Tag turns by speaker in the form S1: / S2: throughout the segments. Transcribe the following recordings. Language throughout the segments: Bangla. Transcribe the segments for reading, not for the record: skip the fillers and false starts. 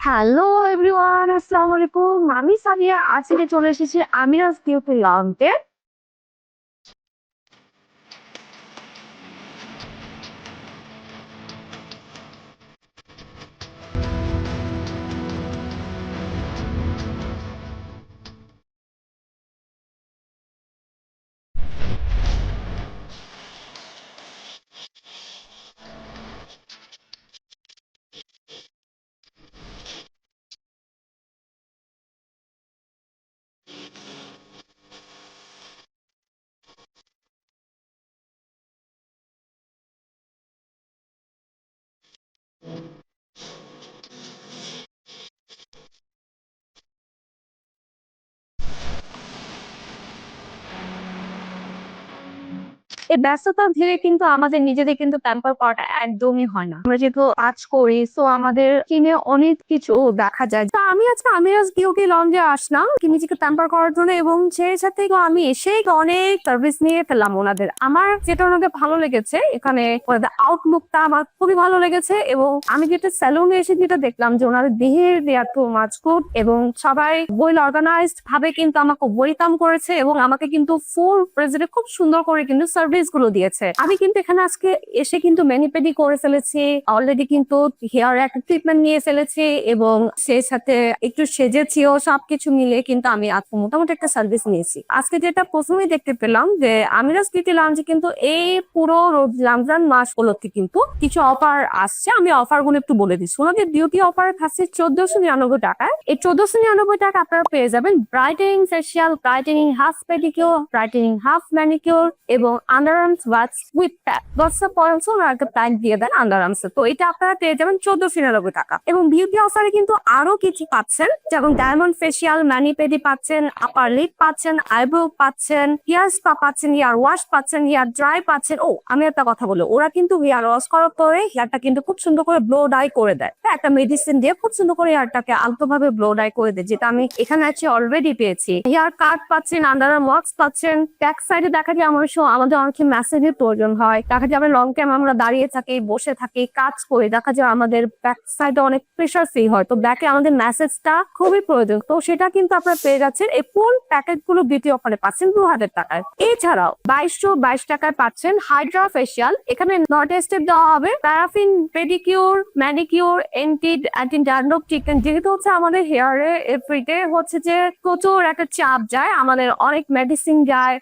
S1: হ্যালো এভরিওয়ান, আসসালামু আলাইকুম। আমি সানিয়া আজকে চলে এসেছি আমিরাজ বিউটি লঞ্চে। এই ব্যস্ততার ভিড়ে কিন্তু আমাদের নিজেদের কিন্তু প্যাম্পার করাটা একদমই হয় না। আমরা যেহেতু কাজ করি, তো আমাদের কিনে অনেক কিছু দেখা যায়। তো আমি আজকে আমিরাজ বিউটি লঞ্চে আসলাম কি নিজেকে প্যাম্পার করার জন্য, এবং সেই সাথে আমি এসে অনেক সার্ভিস নিয়ে ফেললাম ওনাদের। আমার যেটা ওনাদের ভালো লেগেছে, এখানে ওনাদের আউটলুকটা আমার খুবই ভালো লেগেছে। এবং আমি যেটা স্যালুনে এসে যেটা দেখলাম যে ওনাদের behaviour there too much good, এবং সবাই ওয়েল অর্গানাইজড ভাবে কিন্তু আমাকে ওয়েলকাম করেছে, এবং আমাকে কিন্তু ফুল প্রেজেন্টে খুব সুন্দর করে কিন্তু সার্ভিস গুলো দিয়েছে। আমি কিন্তু এখানে আজকে এসে কিন্তু ম্যানিপেডি করে ফেলেছি অলরেডি, কিন্তু হেয়ার একটা ট্রিটমেন্ট নিয়ে ফেলেছি, এবং সেই সাথে একটু সেজেছিও। সবকিছু মিলে কিন্তু আমি আজকে মোটামুটি একটা সার্ভিস নিয়েছি। আজকে যেটা প্রথমেই দেখতে পেলাম যে আমিরাজ বিউটি লঞ্চে কিন্তু এই পুরো রমজান মাস গুলোতে কিন্তু কিছু অফার আসছে। আমি অফার গুলো একটু বলে দিচ্ছি। ওনাদের বিউটি অফার থাকছে 1499 টাকায়। এই 1499 টাকা আপনারা পেয়ে যাবেন brightening facial, brightening half pedicure, brightening half manicure, এবং আন্ডারআর্মস ওয়াক্স উইথ প্যাক। দশটা পয়েন্টস ওরা একটা প্যাক দিয়ে দেন আন্ডারআর্মসে। তো এটা আপনারা পেয়ে যাবেন 1499 টাকা। এবং বিউটি অফারে কিন্তু আরো কিছু পাচ্ছেন, যেমন ডায়মন্ড ফেসিয়াল, ম্যানি পেডি পাচ্ছেন, আপার লিপ পাচ্ছেন, আইব্রো পাচ্ছেন, হেয়ার স্পা পাচ্ছেন, হেয়ার ওয়াশ পাচ্ছেন, হেয়ার ড্রাই পাচ্ছেন। ও আমি একটা কথা বলি, ওরা কিন্তু হেয়ার ওয়াশ করার পরে হেয়ারটা কিন্তু খুব সুন্দর করে ব্লো ডাই করে দেয়। একটা মেডিসিন দিয়ে খুব সুন্দর করে হেয়ারটাকে আলতোভাবে ব্লো ডাই করে দেয়, যেটা আমি এখানে আছে অলরেডি পেয়েছি। হেয়ার কাট পাচ্ছেন, আন্ডারআর্ম ওয়াক্স পাচ্ছেন। ব্যাক সাইডে দেখা যায় আমাদের অনেক ম্যাসেজের প্রয়োজন হয়। দেখা যায় আমরা লং টাইম আমরা দাঁড়িয়ে থাকি, বসে থাকি, কাজ করি, দেখা যায় আমাদের ব্যাক সাইডে অনেক প্রেশার ফিল হয়। তো ব্যাকে আমাদের ম্যাসেজটা খুবই প্রয়োজন। তো সেটা কিন্তু আপনারা পেয়ে যাচ্ছেন এই ফুল প্যাকেজ গুলো বিউটি অফারে পাচ্ছেন 2000 টাকায়। এছাড়াও 2222 টাকায় পাচ্ছেন হাইড্রা ফেসিয়াল। এখানে 9টা স্টেপ দেওয়া হবে, paraffin, pedicure, manicure, anti dandruff treatment. যেহেতু হচ্ছে আমাদের হেয়ারে এভরিডে হচ্ছে যে প্রচুর একটা চাপ যায়, আমাদের অনেক মেডিসিন যায়,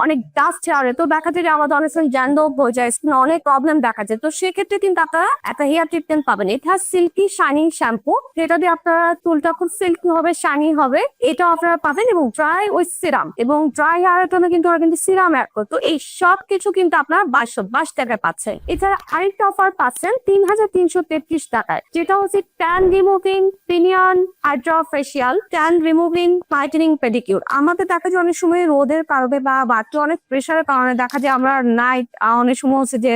S1: অনেক ডাস্ট হেয়ারে। তো দেখা যায় যে আমাদের অনেক সময় ড্যান্ড্রফ হয়ে যায়, স্কিনে অনেক প্রবলেম দেখা যায়। তো সেক্ষেত্রে কিন্তু আপনারা একটা হেয়ার ট্রিটমেন্ট পাবেন। এটা সিল্কি শাইনিং শ্যাম্পু, যেটা দিয়ে আপনারা চুলটা খুব সিল্কি হবে, শাইনি হবে, এটা আপনারা পাবেন। এবং ড্রাই উইথ সিরাম, এবং ড্রাই হেয়ারের জন্য কিন্তু ওরা কিন্তু সিরাম অ্যাড করে। তো এই সব কিছু কিন্তু আপনারা 2222 টাকায় পাচ্ছেন। এছাড়া আরেকটা অফার পাচ্ছেন 3333 টাকায়, যেটা হচ্ছে tan removing pinion Hydra facial, tan removing whitening pedicure. আমাদের দেখা যায় অনেক সময় রোদের কারণে বা বাড়তি অনেক প্রেশারের কারণে দেখা যায় আমরা নাইট অনেক সময় হচ্ছে যে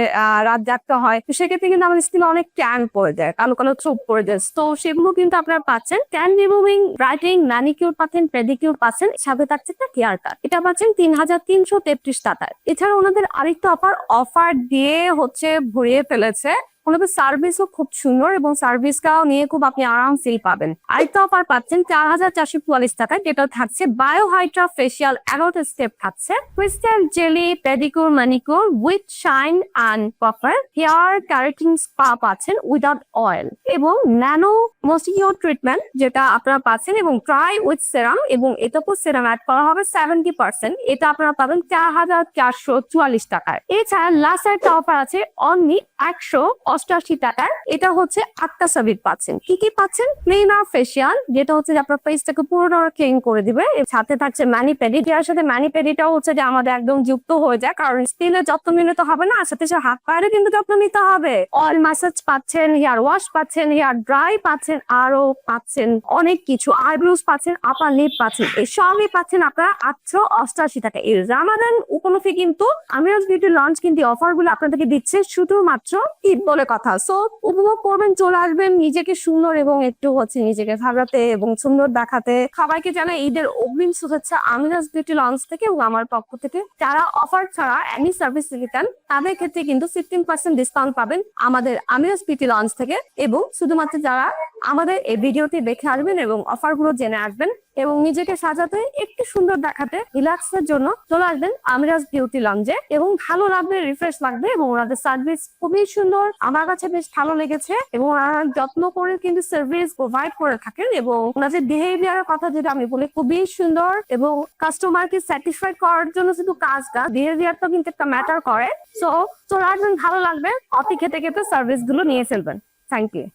S1: রাত জাগতে হয়। তো সেক্ষেত্রে কিন্তু আমাদের স্কিনে অনেক ট্যান পড়ে যায়, কালো কালো ছোপ পড়ে যায়। তো সেগুলো কিন্তু আপনারা পাচ্ছেন। ট্যান রিমুভিং ব্রাইটেনিং ম্যানিকিউর পাচ্ছেন, পেডিকিউর পাচ্ছেন, সাথে থাকছে একটা হেয়ার কাট। এটা পাচ্ছেন 3333 টাকায়। এছাড়া ওনাদের আরেকটা অফার দিয়ে হচ্ছে ভরিয়ে ফেলেছে। ওনাদের সার্ভিসও খুব সুন্দর, এবং সার্ভিসটাও নিয়ে খুব আপনি আরাম ফিল পাবেন। আরেকটা অফার পাচ্ছেন 4444 টাকায়, যেটা থাকছে বায়ো হাইড্রা ফেসিয়াল, 11টা স্টেপ থাকছে, crystal jelly, pedicure, manicure with shine and puffer, hair keratin spa পাচ্ছেন উইদাউট অয়েল, এবং ন্যানো মসকিউটো ট্রিটমেন্ট যেটা আপনারা পাচ্ছেন, এবং ট্রাই উইথ সেরাম, এবং এটাকেও সেরাম অ্যাড করা হবে 70%। এটা আপনারা পাবেন 4444 টাকায়। এছাড়া লাস্ট একটা অফার আছে অনলি 188 টাকায়। এটা হচ্ছে 8টা সার্ভিস পাচ্ছেন। কি কি পাচ্ছেন? ক্লিনার ফেসিয়াল, যেটা হচ্ছে যে আপনার ফেসটাকে পুরোটা ক্লিন করে দিবে। এর সাথে থাকছে ম্যানি পেডি, যার সাথে ম্যানি পেডিটাও হচ্ছে যে আমাদের একদম যুক্ত হয়ে যায়, কারণ স্কিনের যত্ন নিলে তো হবে না, সাথে সাথে হাত পায়েরও কিন্তু যত্ন নিতে হবে। অয়েল ম্যাসাজ পাচ্ছেন, হেয়ার ওয়াশ পাচ্ছেন, হেয়ার ড্রাই পাচ্ছেন, আরো পাচ্ছেন অনেক কিছু, আইব্রোজ পাচ্ছেন, আপার লিপ পাচ্ছেন। এই সবই পাচ্ছেন আপনারা 888 টাকা। এই রামাদান উপলক্ষে কিন্তু আমিরাজ বিউটি লঞ্চ কিন্তু অফার গুলো আপনাদেরকে দিচ্ছে শুধুমাত্র ঈদ বলে বলে কথা। সো উপভোগ করবেন, চলে আসবেন নিজেকে সুন্দর এবং একটু নিজেকে সাজাতে এবং সুন্দর দেখাতে। সবাইকে জানাই ঈদের অগ্রিম শুভেচ্ছা আমিরাজ বিউটি লঞ্চ থেকে এবং আমার পক্ষ থেকে। যারা অফার ছাড়া এনি সার্ভিস নিতেন তাদের ক্ষেত্রে কিন্তু 15% ডিসকাউন্ট পাবেন আমাদের আমিরাজ বিউটি লঞ্চ থেকে। এবং শুধুমাত্র যারা আমাদের এই ভিডিওটি দেখে আসবেন এবং অফার গুলো জেনে আসবেন এবং নিজেকে সাজাতে একটু সুন্দর দেখাতে রিল্যাক্সের জন্য চলে আসবেন আমিরাজ বিউটি লঞ্চে এবং ভালো লাগবে, রিফ্রেশ লাগবে এবং ওনাদের সার্ভিস খুবই সুন্দর, আমার কাছে বেশ ভালো লেগেছে এবং ওনারা যত্ন করে কিন্তু সার্ভিস প্রোভাইড করে থাকেন এবং ওনাদের বিহেভিয়ারের কথা যেটা আমি বলি খুবই সুন্দর এবং কাস্টমারকে স্যাটিসফাইড করার জন্য শুধু কাজটা বিহেভিয়ারটা কিন্তু একটা ম্যাটার করে। সো চলে আসবেন, ভালো লাগবে, কফি খেতে খেতে সার্ভিস গুলো নিয়ে ফেলবেন। Thank you.